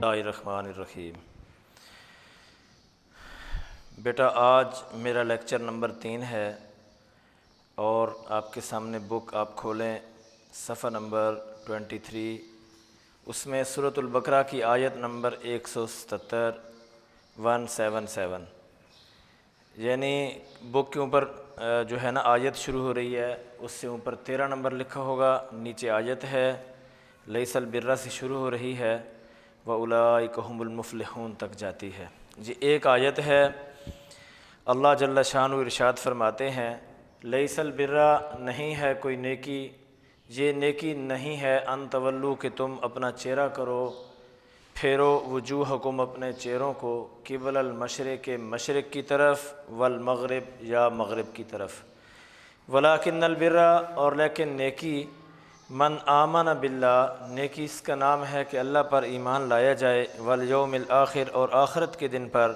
اللہ الرحمن الرحیم۔ بیٹا آج میرا لیکچر نمبر 3 ہے اور آپ کے سامنے بک آپ کھولیں صفحہ نمبر 23، اس میں سورۃ البقرہ کی آیت نمبر 177 یعنی بک کے اوپر جو ہے نا آیت شروع ہو رہی ہے، اس سے اوپر 13 نمبر لکھا ہوگا، نیچے آیت ہے لیس البر سے شروع ہو رہی ہے وَأُولَٰئِکَ هُمُ الْمُفْلِحُونَ تک جاتی ہے۔ جی ایک آیت ہے، اللہ جل شانہ ارشاد فرماتے ہیں لیس البر نہیں ہے کوئی نیکی، یہ نیکی نہیں ہے ان تولو کہ تم اپنا چہرہ کرو، پھیرو وجوہکم اپنے چہروں کو، قبل المشرق مشرق کی طرف، والمغرب یا مغرب کی طرف، ولیکن البر اور لیکن نیکی، من آمن باللہ نیکی اس کا نام ہے کہ اللہ پر ایمان لایا جائے، والیوم الآخر اور آخرت کے دن پر،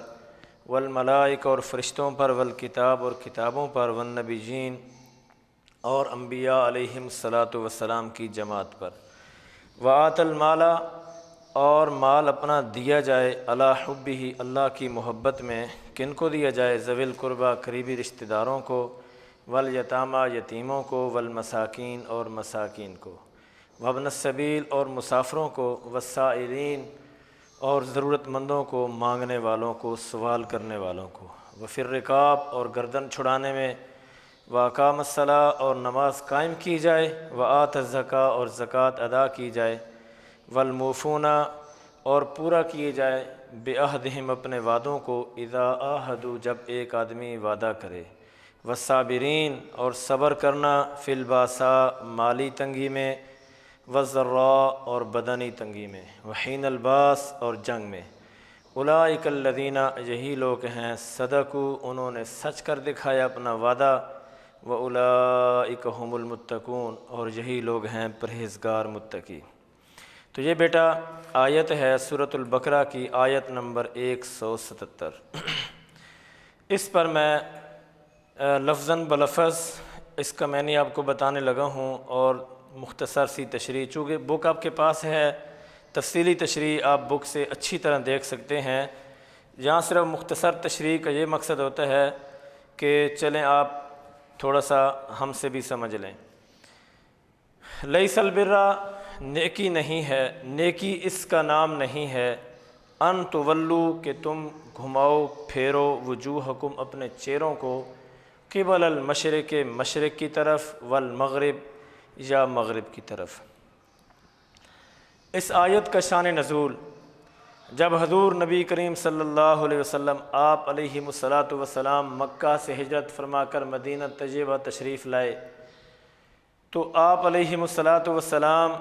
والملائکہ اور فرشتوں پر، والکتاب اور کتابوں پر، والنبیین اور انبیاء علیہم الصلاۃ والسلام کی جماعت پر، وآت المال اور مال اپنا دیا جائے، علی حبہ اللہ کی محبت میں، کن کو دیا جائے؟ ذوی القربیٰ قریبی رشتہ داروں کو، والیتامى یتیموں کو، والمساکین اور مساکین کو، وابن السبیل اور مسافروں کو، والسائلین اور ضرورت مندوں کو، مانگنے والوں کو، سوال کرنے والوں کو، وفی الرقاب اور گردن چھڑانے میں، واقام الصلاۃ اور نماز قائم کی جائے، وآت الزکوٰۃ اور زکوٰۃ ادا کی جائے، والموفون اور پورا کیے جائے، بعہدہم اپنے وعدوں کو، اذا عاہدوا جب ایک آدمی وعدہ کرے، والصابرین اور صبر کرنا، فی الباساء مالی تنگی میں، والضراء اور بدنی تنگی میں، وحین الباس اور جنگ میں، اولئک الذین یہی لوگ ہیں، صدقوا انہوں نے سچ کر دکھایا اپنا وعدہ، واولئک هم المتقون اور یہی لوگ ہیں پرہیزگار متقی۔ تو یہ بیٹا آیت ہے سورۃ البقرہ کی آیت نمبر 177۔ اس پر میں لفظاً بلفظ اس کا میں نے آپ کو بتانے لگا ہوں، اور مختصر سی تشریح، چونکہ بک آپ کے پاس ہے، تفصیلی تشریح آپ بک سے اچھی طرح دیکھ سکتے ہیں۔ یہاں صرف مختصر تشریح کا یہ مقصد ہوتا ہے کہ چلیں آپ تھوڑا سا ہم سے بھی سمجھ لیں۔ لیس البر نیکی نہیں ہے، نیکی اس کا نام نہیں ہے، ان تولو کہ تم گھماؤ پھیرو، وجوہکم اپنے چہروں کو، قبل المشرق مشرق کی طرف، والمغرب یا مغرب کی طرف۔ اس آیت کا شان نزول، جب حضور نبی کریم صلی اللہ علیہ وسلم آپ علیہ الصلاۃ والسلام مکہ سے ہجرت فرما کر مدینہ طیبہ تشریف لائے، تو آپ علیہ الصلاۃ والسلام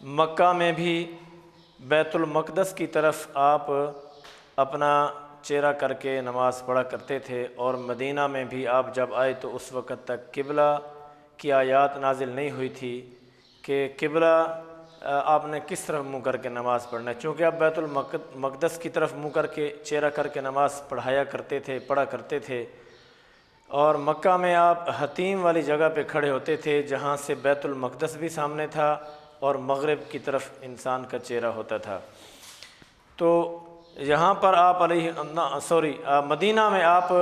مکہ میں بھی بیت المقدس کی طرف آپ اپنا چہرہ کر کے نماز پڑھا کرتے تھے، اور مدینہ میں بھی آپ جب آئے تو اس وقت تک قبلہ کی آیات نازل نہیں ہوئی تھی کہ قبلہ آپ نے کس طرف منہ کر کے نماز پڑھنا ہے، چونکہ آپ بیت المقدس کی طرف منہ کر کے چہرہ کر کے نماز پڑھا کرتے تھے، اور مکہ میں آپ حتیم والی جگہ پہ کھڑے ہوتے تھے جہاں سے بیت المقدس بھی سامنے تھا اور مغرب کی طرف انسان کا چہرہ ہوتا تھا۔ تو یہاں پر آپ مدینہ میں آپ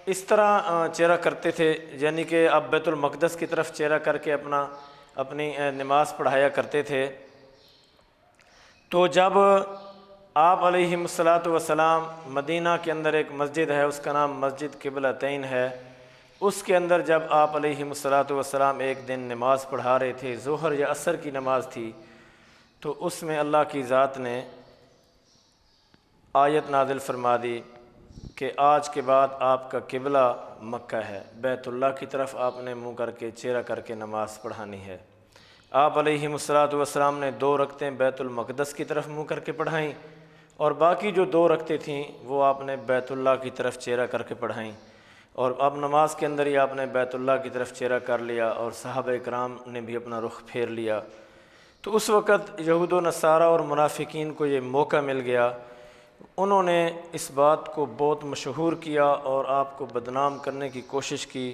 اس طرح چہرہ کرتے تھے، یعنی کہ آپ بیت المقدس کی طرف چہرہ کر کے اپنی نماز پڑھایا کرتے تھے۔ تو جب آپ علیہ الصلاۃ والسلام مدینہ کے اندر ایک مسجد ہے، اس کا نام مسجد قبلتین ہے، اس کے اندر جب آپ علیہ الصلاۃ والسلام ایک دن نماز پڑھا رہے تھے، ظہر یا عصر کی نماز تھی، تو اس میں اللہ کی ذات نے آیت نازل فرما دی کہ آج کے بعد آپ کا قبلہ مکہ ہے، بیت اللہ کی طرف آپ نے منہ کر کے چہرہ کر کے نماز پڑھانی ہے۔ آپ علیہ الصلاۃ والسلام نے 2 رکعتیں بیت المقدس کی طرف منہ کر کے پڑھائیں، اور باقی جو 2 رکعتیں تھیں وہ آپ نے بیت اللہ کی طرف چہرہ کر کے پڑھائیں، اور اب نماز کے اندر ہی آپ نے بیت اللہ کی طرف چہرہ کر لیا، اور صحابہ کرام نے بھی اپنا رخ پھیر لیا۔ تو اس وقت یہود و نصارہ اور منافقین کو یہ موقع مل گیا، انہوں نے اس بات کو بہت مشہور کیا اور آپ کو بدنام کرنے کی کوشش کی،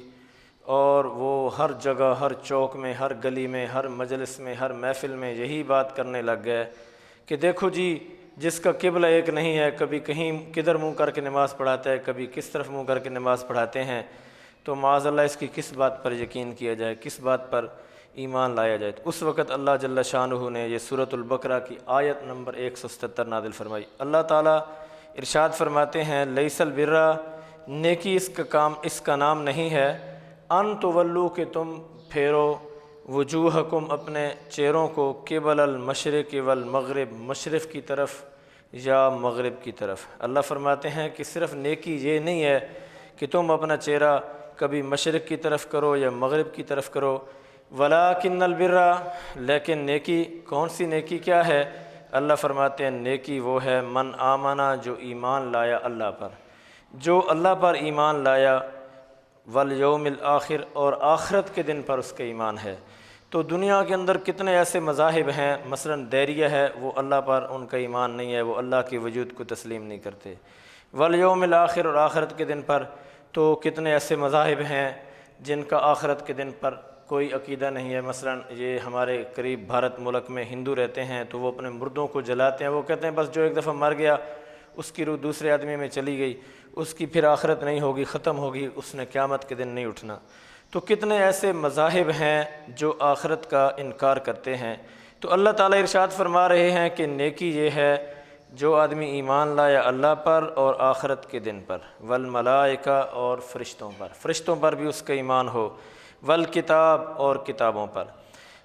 اور وہ ہر جگہ، ہر چوک میں، ہر گلی میں، ہر مجلس میں، ہر محفل میں یہی بات کرنے لگ گئے کہ دیکھو جی جس کا قبلہ ایک نہیں ہے، کبھی کہیں کدھر منہ کر کے نماز پڑھاتا ہے، کبھی کس طرف منہ کر کے نماز پڑھاتے ہیں، تو معاذ اللہ اس کی کس بات پر یقین کیا جائے، کس بات پر ایمان لایا جائے؟ تو اس وقت اللہ جل شانہ نے یہ سورۃ البقرہ کی آیت نمبر 177 نازل فرمائی۔ اللہ تعالیٰ ارشاد فرماتے ہیں لیس البر، نیکی اس کا نام نہیں ہے، ان تولو کہ تم پھیرو وجوہکم اپنے چہروں کو قبل المشرق والمغرب، مشرق کی طرف یا مغرب کی طرف۔ اللہ فرماتے ہیں کہ صرف نیکی یہ نہیں ہے کہ تم اپنا چہرہ کبھی مشرق کی طرف کرو یا مغرب کی طرف کرو، ولاکن البر، لیکن نیکی کون سی نیکی کیا ہے؟ اللہ فرماتے ہیں نیکی وہ ہے من آمنا، جو ایمان لایا اللہ پر، جو اللہ پر ایمان لایا، والیوم الآخر، اور آخرت کے دن پر اس کا ایمان ہے۔ تو دنیا کے اندر کتنے ایسے مذاہب ہیں، مثلا دیریہ ہے، وہ اللہ پر ان کا ایمان نہیں ہے، وہ اللہ کے وجود کو تسلیم نہیں کرتے۔ والیوم الآخر، اور آخرت کے دن پر تو کتنے ایسے مذاہب ہیں جن کا آخرت کے دن پر کوئی عقیدہ نہیں ہے۔ مثلا یہ ہمارے قریب بھارت ملک میں ہندو رہتے ہیں، تو وہ اپنے مردوں کو جلاتے ہیں، وہ کہتے ہیں بس جو ایک دفعہ مر گیا اس کی روح دوسرے آدمی میں چلی گئی، اس کی پھر آخرت نہیں ہوگی، ختم ہوگی، اس نے قیامت کے دن نہیں اٹھنا۔ تو کتنے ایسے مذاہب ہیں جو آخرت کا انکار کرتے ہیں۔ تو اللہ تعالیٰ ارشاد فرما رہے ہیں کہ نیکی یہ ہے جو آدمی ایمان لائے اللہ پر اور آخرت کے دن پر، والملائکہ، اور فرشتوں پر، فرشتوں پر بھی اس کا ایمان ہو، والکتاب، اور کتابوں پر۔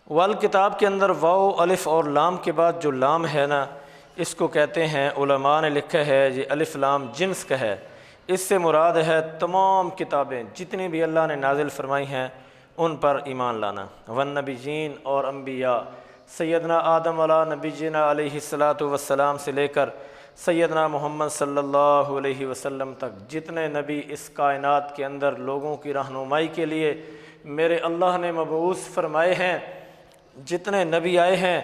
والکتاب کے اندر واو الف اور لام کے بعد جو لام ہے نا، اس کو کہتے ہیں، علماء نے لکھا ہے یہ الف لام جنس کا ہے، اس سے مراد ہے تمام کتابیں جتنی بھی اللہ نے نازل فرمائی ہیں ان پر ایمان لانا، والنبیین، اور انبیاء، سیدنا آدم علیہ نبینا علیہ الصلاۃ والسلام سے لے کر سیدنا محمد صلی اللہ علیہ وسلم تک جتنے نبی اس کائنات کے اندر لوگوں کی رہنمائی کے لیے میرے اللہ نے مبعوث فرمائے ہیں، جتنے نبی آئے ہیں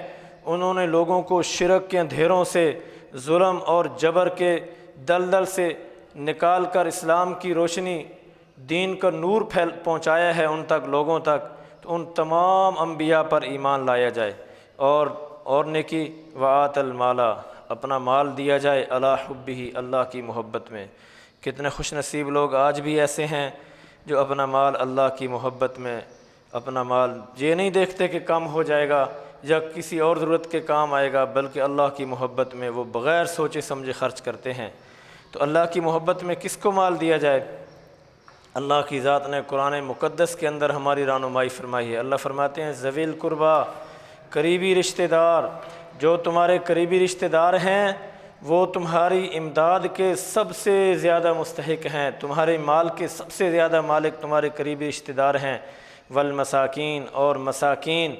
انہوں نے لوگوں کو شرک کے اندھیروں سے، ظلم اور جبر کے دلدل سے نکال کر اسلام کی روشنی، دین کا نور پہنچایا ہے ان تک، لوگوں تک۔ تو ان تمام انبیاء پر ایمان لایا جائے، اور نیکی، وآت المالا، اپنا مال دیا جائے، علی حبہ، اللہ کی محبت میں۔ کتنے خوش نصیب لوگ آج بھی ایسے ہیں جو اپنا مال اللہ کی محبت میں، اپنا مال یہ نہیں دیکھتے کہ کم ہو جائے گا یا کسی اور ضرورت کے کام آئے گا، بلکہ اللہ کی محبت میں وہ بغیر سوچے سمجھے خرچ کرتے ہیں۔ تو اللہ کی محبت میں کس کو مال دیا جائے؟ اللہ کی ذات نے قرآن مقدس کے اندر ہماری رہنمائی فرمائی ہے۔ اللہ فرماتے ہیں ذوی القربیٰ، قریبی رشتہ دار، جو تمہارے قریبی رشتہ دار ہیں وہ تمہاری امداد کے سب سے زیادہ مستحق ہیں، تمہارے مال کے سب سے زیادہ مالک تمہارے قریبی رشتہ دار ہیں، والمساکین، اور مساکین،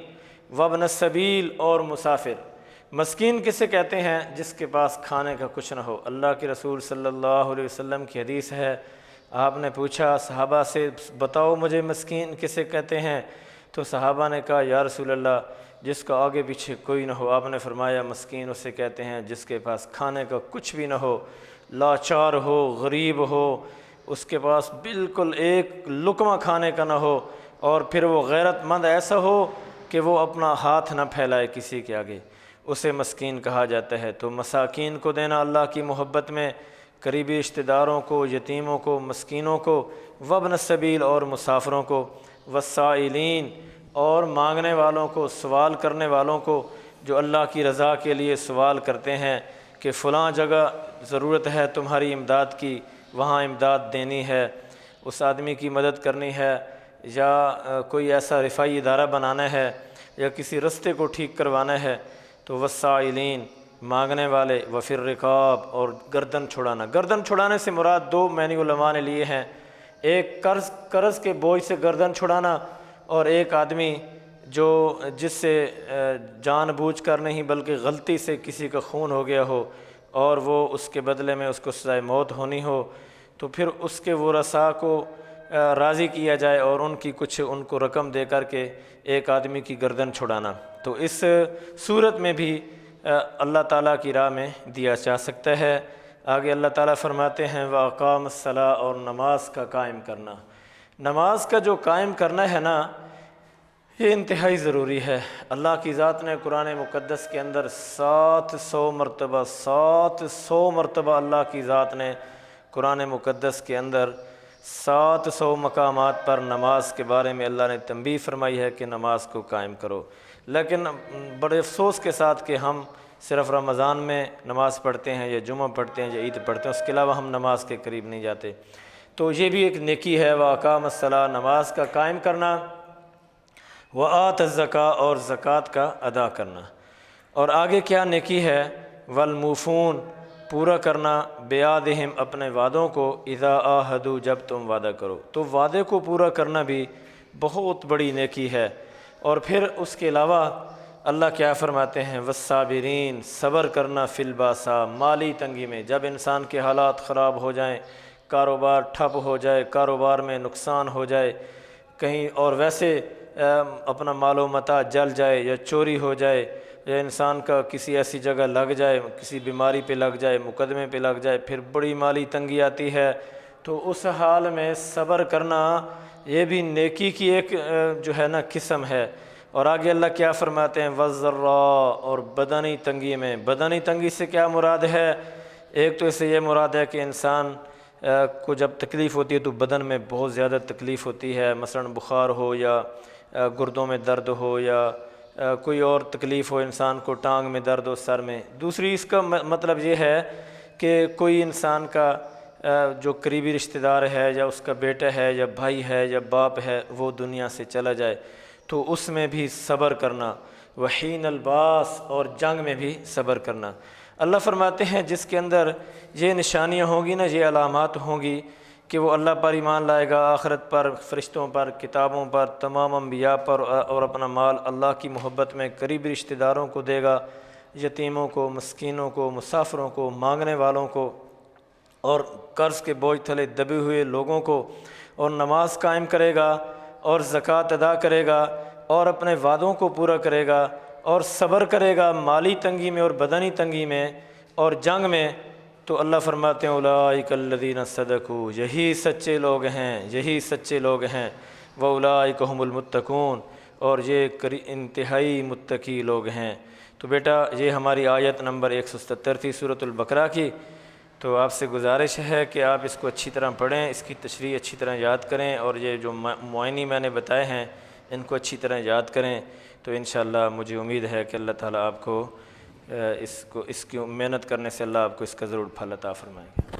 وابن السبیل، اور مسافر۔ مسکین کسے کہتے ہیں؟ جس کے پاس کھانے کا کچھ نہ ہو۔ اللہ کے رسول صلی اللہ علیہ وسلم کی حدیث ہے، آپ نے پوچھا صحابہ سے بتاؤ مجھے مسکین کسے کہتے ہیں؟ تو صحابہ نے کہا یا رسول اللہ جس کا آگے پیچھے کوئی نہ ہو۔ آپ نے فرمایا مسکین اسے کہتے ہیں جس کے پاس کھانے کا کچھ بھی نہ ہو، لاچار ہو، غریب ہو، اس کے پاس بالکل ایک لقمہ کھانے کا نہ ہو، اور پھر وہ غیرت مند ایسا ہو کہ وہ اپنا ہاتھ نہ پھیلائے کسی کے آگے، اسے مسکین کہا جاتا ہے۔ تو مساکین کو دینا اللہ کی محبت میں، قریبی رشتہ داروں کو، یتیموں کو، مسکینوں کو، وابن السبیل، اور مسافروں کو، والسائلین، اور مانگنے والوں کو، سوال کرنے والوں کو، جو اللہ کی رضا کے لیے سوال کرتے ہیں کہ فلاں جگہ ضرورت ہے تمہاری امداد کی، وہاں امداد دینی ہے، اس آدمی کی مدد کرنی ہے، یا کوئی ایسا رفاعی ادارہ بنانا ہے، یا کسی رستے کو ٹھیک کروانا ہے، تو والسائلین، مانگنے والے، وفی الرقاب، اور گردن چھڑانا۔ گردن چھڑانے سے مراد دو معنی علماء نے لیے ہیں، ایک قرض کے بوجھ سے گردن چھڑانا، اور ایک آدمی جس سے جان بوجھ کر نہیں بلکہ غلطی سے کسی کا خون ہو گیا ہو اور وہ اس کے بدلے میں اس کو سزائے موت ہونی ہو، تو پھر اس کے ورثاء کو راضی کیا جائے اور ان کو رقم دے کر کے ایک آدمی کی گردن چھڑانا۔ تو اس صورت میں بھی اللہ تعالیٰ کی راہ میں دیا جا سکتا ہے۔ آگے اللہ تعالیٰ فرماتے ہیں وَأَقَامَ الصَّلَاةَ، اور نماز کا قائم کرنا۔ نماز کا جو قائم کرنا ہے نا، یہ انتہائی ضروری ہے۔ اللہ کی ذات نے قرآن مقدس کے اندر 700 مرتبہ اللہ کی ذات نے قرآن مقدس کے اندر 700 مقامات پر نماز کے بارے میں اللہ نے تنبیہ فرمائی ہے کہ نماز کو قائم کرو، لیکن بڑے افسوس کے ساتھ کہ ہم صرف رمضان میں نماز پڑھتے ہیں یا جمعہ پڑھتے ہیں یا عید پڑھتے ہیں، اس کے علاوہ ہم نماز کے قریب نہیں جاتے۔ تو یہ بھی ایک نیکی ہے، وَأَقَامَ الصَّلَاةَ، نماز کا قائم کرنا، وَآتَ الزَّکَاۃَ، اور زکوٰۃ کا ادا کرنا۔ اور آگے کیا نیکی ہے؟ وَالْمُوفُونَ، پورا کرنا، بِعَہْدِہِمْ، اپنے وعدوں کو، اِذَا عَاہَدُوا، جب تم وعدہ کرو۔ تو وعدے کو پورا کرنا بھی بہت بڑی نیکی ہے۔ اور پھر اس کے علاوہ اللہ کیا فرماتے ہیں؟ وَالصَّابِرِينَ، صبر کرنا، فِي الْبَأْسَاء، مالی تنگی میں، جب انسان کے حالات خراب ہو جائیں، کاروبار ٹھپ ہو جائے، کاروبار میں نقصان ہو جائے کہیں، اور ویسے اپنا مال و متاع جل جائے یا چوری ہو جائے، یا انسان کا کسی ایسی جگہ لگ جائے، کسی بیماری پہ لگ جائے، مقدمے پہ لگ جائے، پھر بڑی مالی تنگی آتی ہے، تو اس حال میں صبر کرنا یہ بھی نیکی کی ایک جو ہے نا قسم ہے۔ اور آگے اللہ کیا فرماتے ہیں؟ وَالضَّرَّاء، اور بدنی تنگی میں۔ بدنی تنگی سے کیا مراد ہے؟ ایک تو اس سے یہ مراد ہے کہ انسان کو جب تکلیف ہوتی ہے تو بدن میں بہت زیادہ تکلیف ہوتی ہے، مثلا بخار ہو یا گردوں میں درد ہو یا کوئی اور تکلیف ہو، انسان کو ٹانگ میں درد ہو، سر میں۔ دوسری اس کا مطلب یہ ہے کہ کوئی انسان کا جو قریبی رشتہ دار ہے، یا اس کا بیٹا ہے یا بھائی ہے یا باپ ہے، وہ دنیا سے چلا جائے، تو اس میں بھی صبر کرنا۔ وحین الباس، اور جنگ میں بھی صبر کرنا۔ اللہ فرماتے ہیں جس کے اندر یہ نشانیاں ہوں گی نا، یہ علامات ہوں گی کہ وہ اللہ پر ایمان لائے گا، آخرت پر، فرشتوں پر، کتابوں پر، تمام انبیاء پر، اور اپنا مال اللہ کی محبت میں قریبی رشتہ داروں کو دے گا، یتیموں کو، مسکینوں کو، مسافروں کو، مانگنے والوں کو، اور قرض کے بوجھ تلے دبے ہوئے لوگوں کو، اور نماز قائم کرے گا، اور زکوٰۃ ادا کرے گا، اور اپنے وعدوں کو پورا کرے گا، اور صبر کرے گا مالی تنگی میں اور بدنی تنگی میں اور جنگ میں، تو اللہ فرماتے ہیں اولئک الذین صدقوا، یہی سچے لوگ ہیں، یہی سچے لوگ ہیں، واولئک هم المتقون، اور یہ انتہائی متقی لوگ ہیں۔ تو بیٹا یہ ہماری آیت نمبر 177 تھی سورۃ البقرہ کی۔ تو آپ سے گزارش ہے کہ آپ اس کو اچھی طرح پڑھیں، اس کی تشریح اچھی طرح یاد کریں، اور یہ جو معانی میں نے بتائے ہیں ان کو اچھی طرح یاد کریں، تو انشاءاللہ مجھے امید ہے کہ اللہ تعالیٰ آپ کو اس کی محنت کرنے سے اللہ آپ کو اس کا ضرور پھل عطا فرمائے گا۔